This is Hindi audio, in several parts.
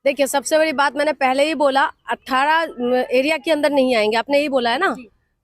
देखिए, सबसे बड़ी बात मैंने पहले ही बोला, 18 एरिया के अंदर नहीं आएंगे, आपने यही बोला है ना।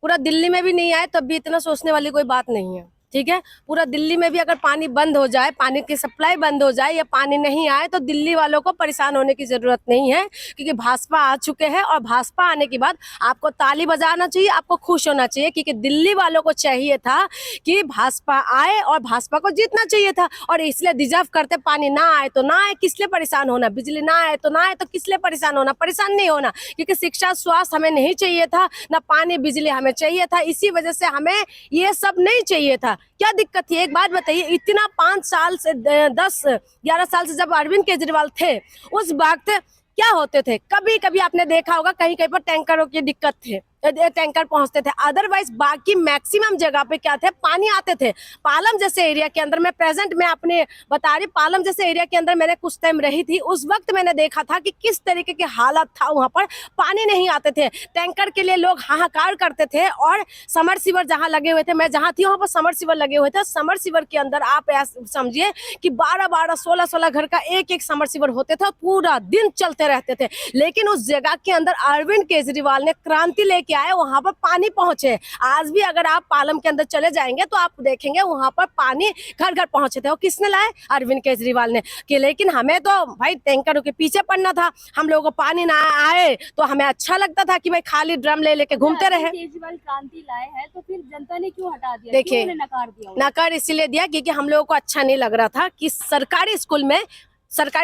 पूरा दिल्ली में भी नहीं आए तब भी इतना सोचने वाली कोई बात नहीं है, ठीक है। पूरा दिल्ली में भी अगर पानी बंद हो जाए, पानी की सप्लाई बंद हो जाए या पानी नहीं आए तो दिल्ली वालों को परेशान होने की जरूरत नहीं है, क्योंकि भाजपा आ चुके हैं। और भाजपा आने के बाद आपको ताली बजाना चाहिए, आपको खुश होना चाहिए, क्योंकि दिल्ली वालों को चाहिए था कि भाजपा आए और भाजपा को जीतना चाहिए था। और इसलिए डिजर्व करते, पानी ना आए तो ना आए, किस लिए परेशान होना, बिजली ना आए तो ना आए, तो किस लिए परेशान होना, परेशान नहीं होना, क्योंकि शिक्षा स्वास्थ्य हमें नहीं चाहिए था, ना पानी बिजली हमें चाहिए था। इसी वजह से हमें ये सब नहीं चाहिए था। क्या दिक्कत थी, एक बात बताइए, इतना 5 साल से 10-11 साल से जब अरविंद केजरीवाल थे, उस वक्त क्या होते थे, कभी कभी आपने देखा होगा कहीं कहीं पर टैंकरों की दिक्कत थे, टैंकर पहुंचते थे। अदरवाइज बाकी मैक्सिमम जगह पे क्या थे, पानी आते थे। पालम जैसे एरिया के अंदर, मैं प्रेजेंट में अपने बता रही, पालम जैसे एरिया के अंदर मैंने कुछ टाइम रही थी, उस वक्त मैंने देखा था कि किस तरीके की हालत था वहां पर, पानी नहीं आते थे, टैंकर के लिए लोग हाहाकार करते थे। और समर सीवर जहां लगे हुए थे, मैं जहां थी वहां पर समर सीवर लगे हुए थे। समर सीवर के अंदर आप समझिए कि 12-12, 16-16 घर का एक समर सीवर होते थे, पूरा दिन चलते रहते थे। लेकिन उस जगह के अंदर अरविंद केजरीवाल ने क्रांति लेके आए, वहां पर पानी पहुंचे। आज भी अगर आप पालम के अंदर चले जाएंगे तो आप देखेंगे वहां पर पानी घर घर पहुंचे थे। और किसने लाए, अरविंद केजरीवाल ने। कि लेकिन हमें तो भाई टैंकरों के पीछे पड़ना था, हम लोगों को पानी ना आए तो हमें अच्छा लगता था कि भाई खाली ड्रम ले लेके घूमते रहे। केजरीवाल क्रांति लाए हैं तो फिर जनता ने क्यों हटा दिया, देखिए, नकार दिया? नकार इसीलिए दिया क्योंकि हम लोगों को अच्छा नहीं लग रहा था कि सरकारी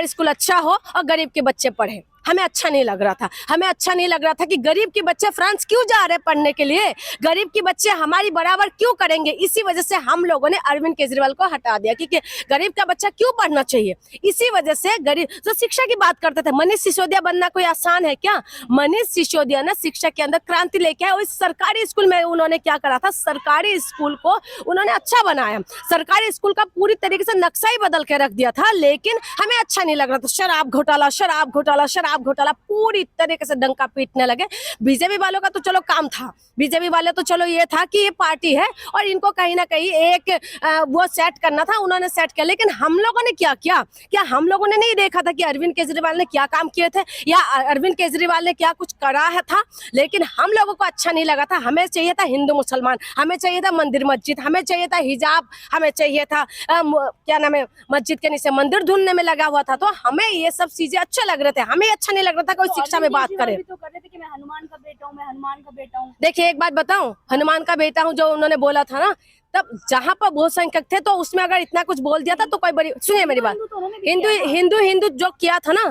स्कूल अच्छा हो और गरीब के बच्चे पढ़े। हमें अच्छा नहीं लग रहा था। हमें अच्छा नहीं लग रहा था कि गरीब के बच्चे फ्रांस क्यों जा रहे हैं पढ़ने के लिए, गरीब के बच्चे हमारी बराबर क्यों करेंगे। इसी वजह से हम लोगों ने अरविंद केजरीवाल को हटा दिया, क्योंकि गरीब का बच्चा क्यों पढ़ना चाहिए। इसी वजह से गरीब जो शिक्षा की बात करते थे, मनीष सिसोदिया बनना कोई आसान है क्या। मनीष सिसोदिया ने शिक्षा के अंदर क्रांति लेके आए। उस सरकारी स्कूल में उन्होंने क्या करा था, सरकारी स्कूल को उन्होंने अच्छा बनाया, सरकारी स्कूल का पूरी तरीके से नक्शा ही बदल के रख दिया था। लेकिन हमें अच्छा नहीं लग रहा था। शराब घोटाला, शराब घोटाला, शराब घोटाला पूरी तरीके से डंका पीटने लगे। बीजेपी वालों का तो चलो काम था, बीजेपी वाले तो चलो ये था कि ये पार्टी है और इनको कहीं ना कहीं एक वो सेट करना था, उन्होंने सेट किया। लेकिन हम लोगों ने क्या किया, क्या हम लोगों ने नहीं देखा था कि अरविंद केजरीवाल ने क्या काम किए थे या अरविंद केजरीवाल ने क्या कुछ करा है था। लेकिन हम लोगों को अच्छा नहीं लगा था। हमें चाहिए था हिंदू मुसलमान, हमें चाहिए था मंदिर मस्जिद, हमें चाहिए था हिजाब, हमें चाहिए था क्या नाम है, मस्जिद के नीचे मंदिर ढूंढने में लगा हुआ था। तो हमें ये सब चीजें अच्छे लग रहे थे, हमें अच्छा नहीं लग रहा था कोई शिक्षा में बात करे। तो कर रहे थे कि मैं हनुमान का बेटा हूँ, मैं हनुमान का बेटा हूँ। देखिए, एक बात बताऊं, हनुमान का बेटा हूं जो उन्होंने बोला था ना, तब जहां पर बहुसंख्यक थे तो उसमें अगर इतना कुछ बोल दिया था तो कोई बड़ी, सुनिए मेरी बात, हिंदू जो किया था ना,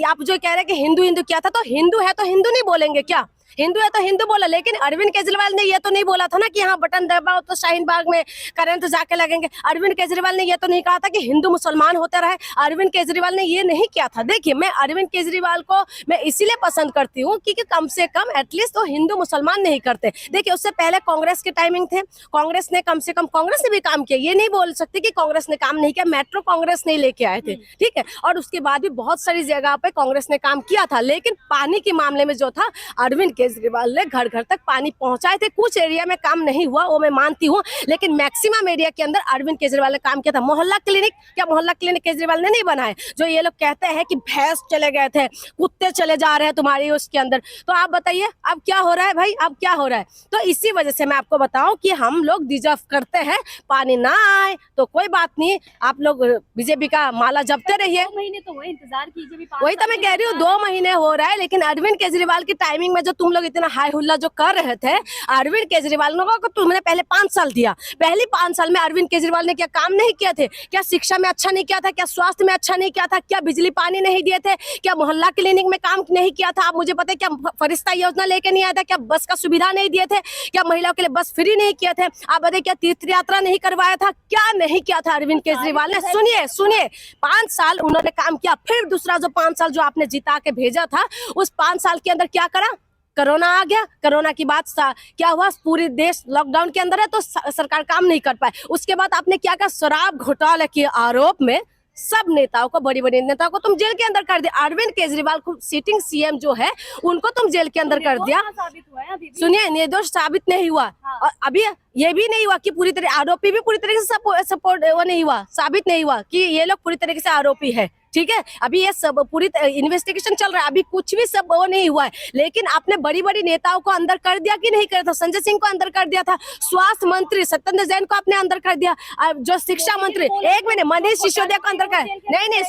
आप जो कह रहे हैं कि हिंदू किया था, तो हिंदू है तो हिंदू नहीं बोलेंगे क्या, हिंदू है तो हिंदू बोला। लेकिन अरविंद केजरीवाल ने ये तो नहीं बोला था ना कि हाँ बटन दबाओ तो शाहीन बाग में करंट जाके लगेंगे। अरविंद केजरीवाल ने ये तो नहीं कहा था कि हिंदू मुसलमान होते रहे। अरविंद केजरीवाल ने ये नहीं किया था। देखिए, मैं अरविंद केजरीवाल को मैं इसीलिए पसंद करती हूँ क्योंकि कम से कम एटलीस्ट तो हिंदू मुसलमान नहीं करते। देखिए, उससे पहले कांग्रेस के टाइमिंग थे, कांग्रेस ने कम से कम, कांग्रेस ने भी काम किया, ये नहीं बोल सकते कि कांग्रेस ने काम नहीं किया। मेट्रो कांग्रेस नहीं लेके आए थे, ठीक है, और उसके बाद भी बहुत सारी जगह पे कांग्रेस ने काम किया था। लेकिन पानी के मामले में जो था, अरविंद केजरीवाल ने घर घर तक पानी पहुंचाए थे। कुछ एरिया में काम नहीं हुआ, वो मैं मानती हूँ, लेकिन मैक्सिमम एरिया के अंदर अरविंद केजरीवाल ने काम किया था। मोहल्ला क्लिनिक, क्या मोहल्ला क्लिनिक केजरीवाल ने नहीं बनाए? जो ये लोग कहते हैं कि भैंस चले गए थे, कुत्ते चले जा रहे हैं तुम्हारी उसके अंदर, तो आप बताइए अब क्या हो रहा है भाई, अब क्या हो रहा है। तो इसी वजह से मैं आपको बताऊं कि हम लोग डिजर्व करते हैं, पानी ना आए तो कोई बात नहीं, आप लोग बीजेपी का माला जपते रहिए। 2 महीने तो हुए, इंतजार कीजिए। वही तो मैं कह रही हूँ, 2 महीने हो रहा है। लेकिन अरविंद केजरीवाल की टाइमिंग में जो तुम लोग इतना हाई हुल्ला जो कर रहे थे, अरविंद केजरीवाल को तुमने पहले 5 साल दिया। पहले 5 साल में अरविंद केजरीवाल ने क्या काम नहीं किए थे? क्या शिक्षा में अच्छा नहीं किया था? क्या स्वास्थ्य में अच्छा नहीं किया था? क्या बिजली पानी नहीं दिए थे? क्या मोहल्ला क्लिनिक में काम नहीं किया था? आप मुझे पता है, क्या फरिश्ता योजना लेके नहीं आया था? क्या बस का सुविधा नहीं दिए थे? क्या महिलाओं के लिए बस फ्री नहीं किए थे? आप बताइए, क्या तीर्थ यात्रा नहीं करवाया था? क्या नहीं किया था अरविंद केजरीवाल ने? सुनिए 5 साल उन्होंने काम किया। फिर दूसरा जो 5 साल जो आपने जिता के भेजा था, उस 5 साल के अंदर क्या करा? कोरोना आ गया। कोरोना की बात क्या हुआ, पूरे देश लॉकडाउन के अंदर है तो सरकार काम नहीं कर पाए। उसके बाद आपने क्या कहा, शराब घोटाले के आरोप में सब नेताओं को, बड़ी बड़ी नेताओं को तुम जेल के अंदर कर दिया। अरविंद केजरीवाल को, सिटिंग सीएम जो है, उनको तुम जेल के अंदर कर दिया। सुनिए, निर्दोष साबित नहीं हुआ। और अभी ये भी नहीं हुआ कि पूरी तरह आरोपी भी पूरी तरीके से सपोर्ट वो नहीं हुआ, साबित नहीं हुआ कि ये लोग पूरी तरीके से आरोपी है, ठीक है, अभी ये सब पूरी इन्वेस्टिगेशन चल रहा है, अभी कुछ भी सब वो नहीं हुआ है, लेकिन आपने बड़ी बड़ी नेताओं को अंदर कर दिया कि नहीं कर था? संजय सिंह को अंदर कर दिया था, स्वास्थ्य मंत्री सत्येंद्र जैन को आपने अंदर कर दिया, जो शिक्षा मंत्री, एक मिनट, मनीष सिसोदिया को अंदर कर, नहीं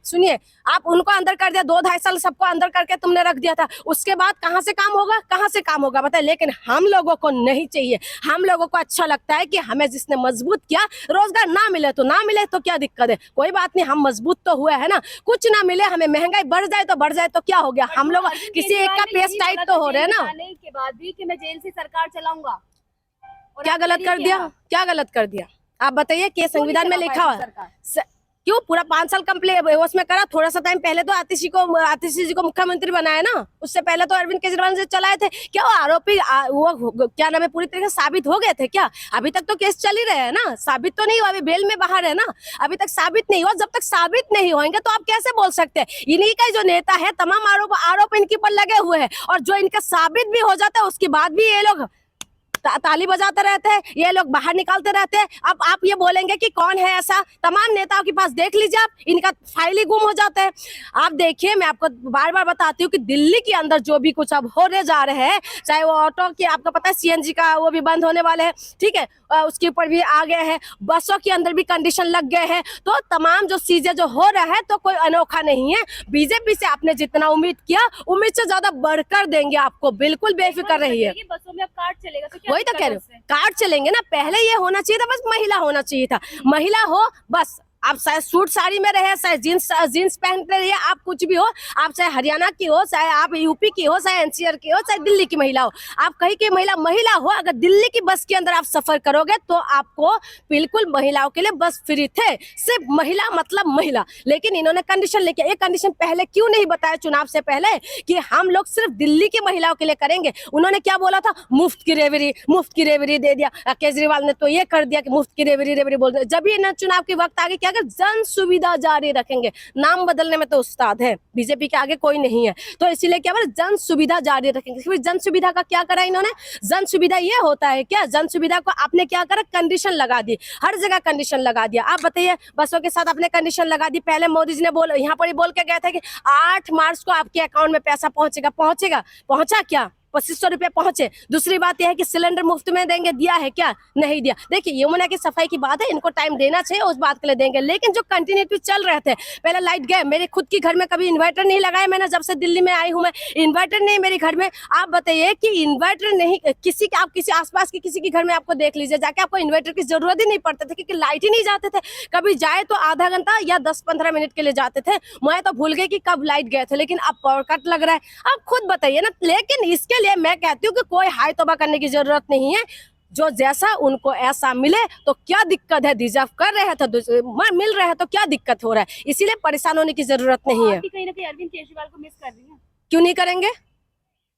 सुनिए, आप उनको अंदर कर दिया, 2-2.5 साल सबको अंदर करके तुमने रख दिया था, उसके बाद कहाँ से काम होगा, कहाँ से काम होगा बताए? लेकिन हम लोगों को नहीं चाहिए, हम लोगों को अच्छा लगता है कि हमें जिसने मजबूत किया, रोजगार ना मिले तो ना मिले तो क्या दिक्कत है, कोई बात नहीं, हम मजबूत तो हुए है ना, कुछ ना मिले हमें, महंगाई बढ़ जाए तो क्या हो गया, हम लोग किसी एक का पेस टाइट तो हो रहे हैं ना। के बाद भी कि मैं जेल से सरकार चलाऊंगा, क्या गलत कर दिया, क्या गलत कर दिया आप बताइए? कि संविधान में लिखा हुआ है क्यों पूरा 5 साल कंप्लीट उसमें करा? थोड़ा सा टाइम पहले तो आतिशी जी को मुख्यमंत्री बनाया ना, उससे पहले तो अरविंद केजरीवाल जी चलाए थे। क्या वो आरोपी वो क्या नाम है पूरी तरीके से साबित हो गए थे क्या? अभी तक तो केस चल ही रहे हैं ना, साबित तो नहीं हुआ, अभी बेल में बाहर है ना, अभी तक साबित नहीं हुआ। जब तक साबित नहीं होंगे तो आप कैसे बोल सकते हैं? इन्हीं का जो नेता है, तमाम आरोप इनके ऊपर लगे हुए हैं, और जो इनका साबित भी हो जाता है उसके बाद भी ये लोग ताली बजाते रहते हैं, ये लोग बाहर निकालते रहते हैं। अब आप ये बोलेंगे कि कौन है ऐसा? तमाम नेताओं के पास देख लीजिए आप, इनका फाइल ही गुम हो जाता है। आप देखिए, मैं आपको बार बार बताती हूँ कि दिल्ली के अंदर जो भी कुछ अब होने जा रहे हैं, चाहे वो ऑटो की, आपको पता है सीएनजी का वो भी बंद होने वाले हैं, ठीक है, उसके ऊपर भी आ गए हैं, बसों के अंदर भी कंडीशन लग गए हैं, तो तमाम जो चीजें जो हो रहा है तो कोई अनोखा नहीं है। बीजेपी से आपने जितना उम्मीद किया, उम्मीद से ज्यादा बढ़कर देंगे आपको, बिल्कुल बेफिक्र रहिए। बसों में अब कार्ड चलेगा तो वही तो कह रहे हो, कार्ड चलेंगे ना, पहले ये होना चाहिए था, बस महिला होना चाहिए था, महिला हो बस। आप चाहे सूट साड़ी में रहे, चाहे जींस पहनते रहिए, आप कुछ भी हो, आप चाहे हरियाणा की हो, चाहे आप यूपी की हो, चाहे एनसीआर की हो, चाहे दिल्ली की महिला हो, आप कहीं की महिला हो, अगर दिल्ली की बस के अंदर आप सफर करोगे तो आपको बिल्कुल महिलाओं के लिए बस फ्री थे, सिर्फ महिला मतलब महिला। लेकिन इन्होंने कंडीशन लेके, एक कंडीशन पहले क्यों नहीं बताया चुनाव से पहले कि हम लोग सिर्फ दिल्ली की महिलाओं के लिए करेंगे? उन्होंने क्या बोला था? मुफ्त की रेवड़ी दे दिया, केजरीवाल ने तो ये कर दिया कि मुफ्त की रेवड़ी बोल दिया। जब ये चुनाव के वक्त आगे क्या, अगर जन सुविधा जारी रखेंगे, नाम बदलने में तो उस्ताद है, बीजेपी के आगे कोई नहीं है, तो इसीलिए क्या बोले, जन सुविधा जारी रखेंगे। जन सुविधा का क्या करा इन्होंने? जन सुविधा ये होता है क्या? जन सुविधा को आपने क्या करा? कंडीशन लगा दी, हर जगह कंडीशन लगा दिया। आप बताइए, बसों के साथ आपने कंडीशन लगा दी। पहले मोदी जी ने यहाँ पर ही बोल के गए थे कि 8 मार्च को आपके अकाउंट में पैसा पहुंचेगा, पहुंचा क्या? 2500 रुपए पहुंचे। दूसरी बात यह है कि सिलेंडर मुफ्त में देंगे, दिया है क्या? नहीं दिया। देखिए, यमुना की सफाई की बात है, इनको टाइम देना चाहिए, उस बात के लिए देंगे, लेकिन जो कंटिन्यूटी चल रहे थे, पहले लाइट गए, मेरे खुद की घर में कभी इन्वर्टर नहीं लगाया मैंने, जब से दिल्ली में आई हूँ मैं, इन्वर्टर नहीं मेरे घर में। आप बताइए कि इन्वर्टर नहीं, आप किसी आसपास की किसी के घर में आपको देख लीजिए जाके, आपको इन्वर्टर की जरूरत ही नहीं पड़ती थी, क्योंकि लाइट ही नहीं जाते थे। कभी जाए तो आधा घंटा या 10-15 मिनट के लिए जाते थे, मैं तो भूल गई कि कब लाइट गए थे। लेकिन अब पावर कट लग रहा है, आप खुद बताइए ना। लेकिन इसके लिए मैं कहती हूँ कि कोई हाय तौबा करने की जरूरत नहीं है, जो जैसा उनको ऐसा मिले तो क्या दिक्कत है? डिजर्व कर रहे हैं तो मिल रहा है तो क्या दिक्कत हो रहा है? इसीलिए परेशान होने की जरूरत नहीं है। कहीं ना कहीं अरविंद केजरीवाल को मिस कर रही है। क्यों नहीं करेंगे?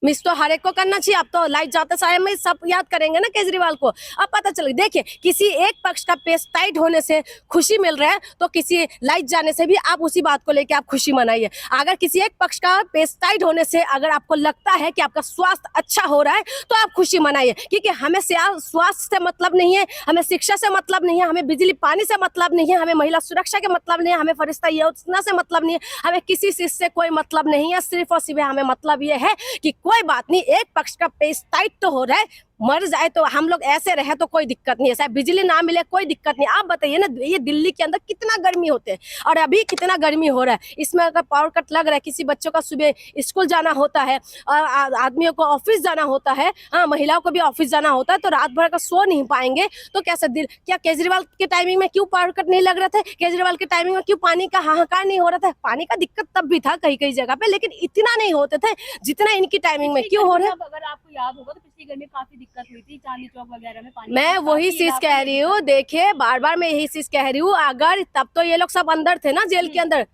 मिस तो हर एक को करना चाहिए। अब तो लाइट जाते सारे में सब याद करेंगे ना केजरीवाल को। अब पता चल, देखिए, किसी एक पक्ष का पेस टाइट होने से खुशी मिल रहा है तो किसी लाइट जाने से भी आप उसी बात को लेके आप खुशी मनाइए। अगर किसी एक पक्ष का पेस टाइट होने से अगर आपको लगता है कि आपका स्वास्थ्य अच्छा हो रहा है तो आप खुशी मनाइए, क्योंकि हमें स्वास्थ्य से मतलब नहीं है, हमें शिक्षा से मतलब नहीं है, हमें बिजली पानी से मतलब नहीं है, हमें महिला सुरक्षा के मतलब नहीं है, हमें फरिश्ता योजना से मतलब नहीं है, हमें किसी चीज से कोई मतलब नहीं है। सिर्फ और सिर्फ हमें मतलब ये है कि कोई बात नहीं, एक पक्ष का पेस टाइट तो हो रहा है, मर जाए तो हम लोग ऐसे रहे तो कोई दिक्कत नहीं है, चाहे बिजली ना मिले कोई दिक्कत नहीं। आप बताइए ना, ये दिल्ली के अंदर कितना गर्मी होते है और अभी कितना गर्मी हो रहा है। इसमें अगर पावर कट लग रहा है, किसी बच्चों का सुबह स्कूल जाना होता है, आदमियों को ऑफिस जाना होता है, हाँ, महिलाओं को भी ऑफिस जाना होता है, तो रात भर का सो नहीं पाएंगे तो कैसे क्या केजरीवाल के टाइमिंग में क्यों पावर कट नहीं लग रहा था? केजरीवाल के टाइमिंग में क्यों पानी का हाहाकार नहीं हो रहा था? पानी का दिक्कत तब भी था कई कई जगह पे, लेकिन इतना नहीं होते थे जितना इनकी टाइमिंग में क्यों हो रहा है। अगर आपको याद होगा तो पिछली गर्मी काफी दिक्कत हुई थी, चांदनी चौक वगैरह में पानी। मैं वही चीज कह रही हूँ, देखिए, बार बार मैं यही चीज कह रही हूँ, अगर तब तो ये लोग सब अंदर थे ना, जेल के अंदर,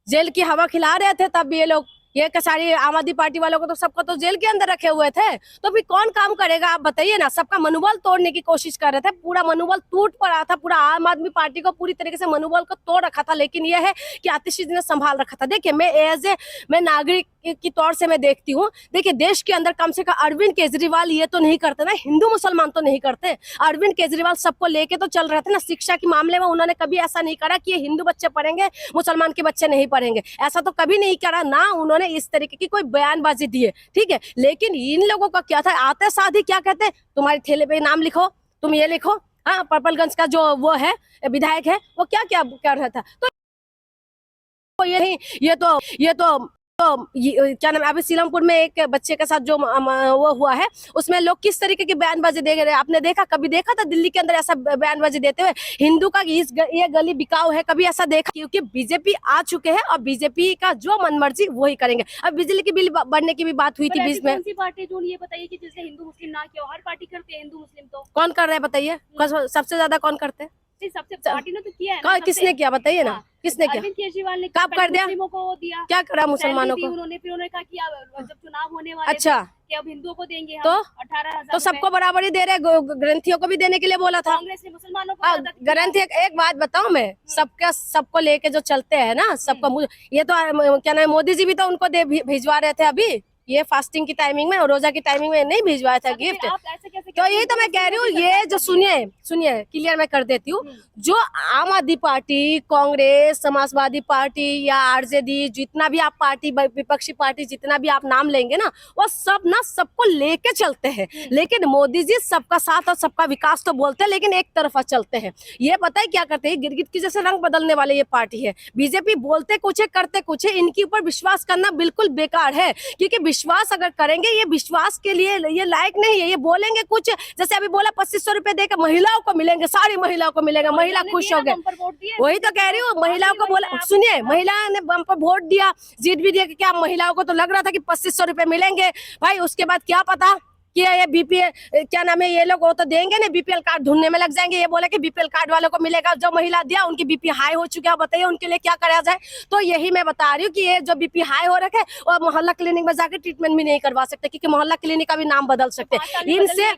जेल की हवा खिला रहे थे तब ये लोग, ये सारी आम आदमी पार्टी वालों को तो सबको तो जेल के अंदर रखे हुए थे, तो फिर कौन काम करेगा? आप बताइए ना। सबका मनोबल तोड़ने की कोशिश कर रहे थे, पूरा मनोबल टूट पड़ा था, पूरा आम आदमी पार्टी को पूरी तरीके से मनोबल को तोड़ रखा था, लेकिन यह है कि आतिशी जी ने संभाल रखा था। देखिए, मैं नागरिक की तौर से मैं देखती हूँ। देखिए देश के अंदर कम से कम अरविंद केजरीवाल ये तो नहीं करते ना, हिंदू मुसलमान तो नहीं करते। अरविंद केजरीवाल सबको लेके तो चल रहे थे ना। शिक्षा के मामले में उन्होंने कभी ऐसा नहीं करा कि ये हिंदू बच्चे पढ़ेंगे मुसलमान के बच्चे नहीं पढ़ेंगे, ऐसा तो कभी नहीं करा ना। उन्होंने इस तरीके की कोई बयानबाजी दी है, ठीक है। लेकिन इन लोगों का क्या था, आते साथ ही क्या कहते हैं, तुम्हारे ठेले पे नाम लिखो, तुम ये लिखो। हाँ, पर्पलगंज का जो वो है विधायक है, वो क्या क्या कर रहा था। तो क्या नाम है, अभी सीलमपुर में एक बच्चे के साथ जो वो हुआ है, उसमें लोग किस तरीके की बयानबाजी दे रहे हैं। आपने देखा, कभी देखा था दिल्ली के अंदर ऐसा बयानबाजी देते हुए हिंदू का ये गली बिकाऊ है, कभी ऐसा देखा? क्योंकि बीजेपी आ चुके हैं और बीजेपी का जो मनमर्जी वही करेंगे। अब बिजली की बिल बढ़ने की भी बात हुई थी बीच में। कौन सी पार्टी जो ये बताइए कि जिससे हिंदू मुस्लिम ना किया हो? हर पार्टी करते हैं हिंदू मुस्लिम, तो कौन कर रहा है बताइए? सबसे ज्यादा कौन करते हैं? सबसे पार्टी ने तो किया है ना। किसने किया बताइए ना, किसने किया? अरविंद केजरीवाल ने कब कर दिया? मुस्लिमों को दिया, क्या करा मुसलमानों को? उन्होंने फिर उन्होंने कहा कि जब चुनाव होने वाले अच्छा, कि अब हिंदुओं को देंगे हम तो 18,000। तो सबको बराबरी दे रहे, ग्रंथियों को भी देने के लिए बोला था। कांग्रेस ने मुसलमानों को ग्रंथी एक बात बताऊं मैं, सबको लेके जो चलते हैं ना, सबको ये तो क्या नाम है, मोदी जी भी तो उनको भिजवा रहे थे अभी, ये फास्टिंग की टाइमिंग में और रोजा की टाइमिंग में नहीं भिजवाया था गिफ्ट। तो यही तो मैं कह रही हूँ, ये जो सुनिए क्लियर मैं कर देती हूँ। जो आम आदमी पार्टी, कांग्रेस, समाजवादी पार्टी या आरजेडी, जितना भी आप पार्टी, विपक्षी पार्टी, जितना भी आप नाम लेंगे ना, वो सब ना सबको लेके चलते हैं। लेकिन मोदी जी सबका साथ और सबका विकास तो बोलते हैं, लेकिन एक तरफा चलते हैं। ये पता है क्या करते हैं, गिरगिट की जैसे रंग बदलने वाले ये पार्टी है। बीजेपी बोलते कुछ है, करते कुछ है। इनके ऊपर विश्वास करना बिल्कुल बेकार है, क्योंकि विश्वास अगर करेंगे, ये विश्वास के लिए ये लायक नहीं है। ये बोलेंगे कुछ, जैसे अभी बोला 2500 रुपए देकर महिलाओं को मिलेंगे, सारी महिलाओं को मिलेगा, महिला खुश हो गए। वही तो कह रही हूँ, महिलाओं को बोला, सुनिए, महिला ने बम पर वोट दिया, जीत भी दिया, क्या महिलाओं को तो लग रहा था कि 2500 रुपए मिलेंगे भाई। उसके बाद क्या पता कि ये बीपीएल क्या नाम है, ये लोग वो तो देंगे ना, बीपीएल कार्ड ढूंढने में लग जाएंगे। ये बोले कि बीपीएल कार्ड वालों को मिलेगा, जो महिला दिया उनकी बीपी हाई हो चुकी है, बताइए उनके लिए क्या करा जाए। तो यही मैं बता रही हूँ कि ये जो बीपी हाई हो रखे और मोहल्ला क्लिनिक में जाकर ट्रीटमेंट भी नहीं करवा सकते, क्योंकि मोहल्ला क्लिनिक का भी नाम बदल सकते हैं इनसे।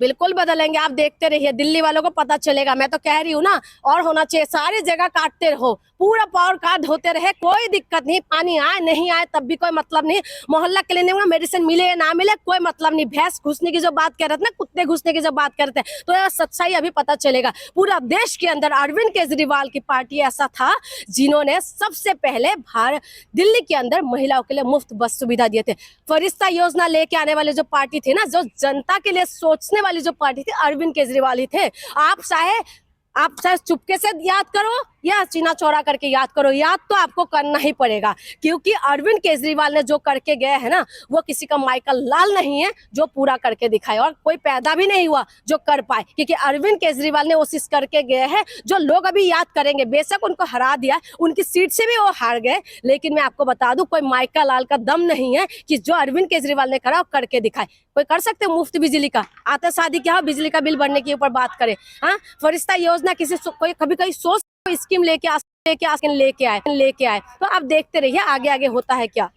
बिल्कुल बदलेंगे, आप देखते रहिए, दिल्ली वालों को पता चलेगा। मैं तो कह रही हूँ ना, और होना चाहिए, सारी जगह काटते रहो, पूरा पावर काट होते रहे, कोई दिक्कत नहीं। पानी आए नहीं आए तब भी कोई मतलब नहीं। मोहल्ला क्लिनिक में मेडिसिन मिले या ना मिले कोई मतलब नहीं। भैंस घुसने की जो बात कर रहे थे ना, कुत्ते घुसने की जो बात करते हैं, तो यह सच्चाई अभी पता चलेगा। पूरा देश के अंदर अरविंद केजरीवाल की पार्टी ऐसा था जिन्होंने सबसे पहले दिल्ली के अंदर महिलाओं के लिए मुफ्त बस सुविधा दिए थे। फरिश्ता योजना लेके आने वाले जो पार्टी थी ना, जो जनता के लिए सोचने वाली जो पार्टी थी, अरविंद केजरीवाल ही थे। आप चाहे चुपके से याद करो या चीना चौड़ा करके याद करो, याद तो आपको करना ही पड़ेगा, क्योंकि अरविंद केजरीवाल ने जो करके गए हैं ना, वो किसी का माइकल लाल नहीं है जो पूरा करके दिखाए, और कोई पैदा भी नहीं हुआ जो कर पाए, क्योंकि अरविंद केजरीवाल ने कोशिश करके गए हैं जो लोग अभी याद करेंगे। बेशक उनको हरा दिया, उनकी सीट से भी वो हार गए, लेकिन मैं आपको बता दूं, कोई माइकल लाल का दम नहीं है कि जो अरविंद केजरीवाल ने करा वो करके दिखाए। कोई कर सकते मुफ्त बिजली का? आते शादी क्या हो, बिजली का बिल भरने के ऊपर बात करें। हाँ, फरिश्ता योजना कोई कभी सोच स्कीम लेके आए। तो आप देखते रहिए आगे आगे होता है क्या।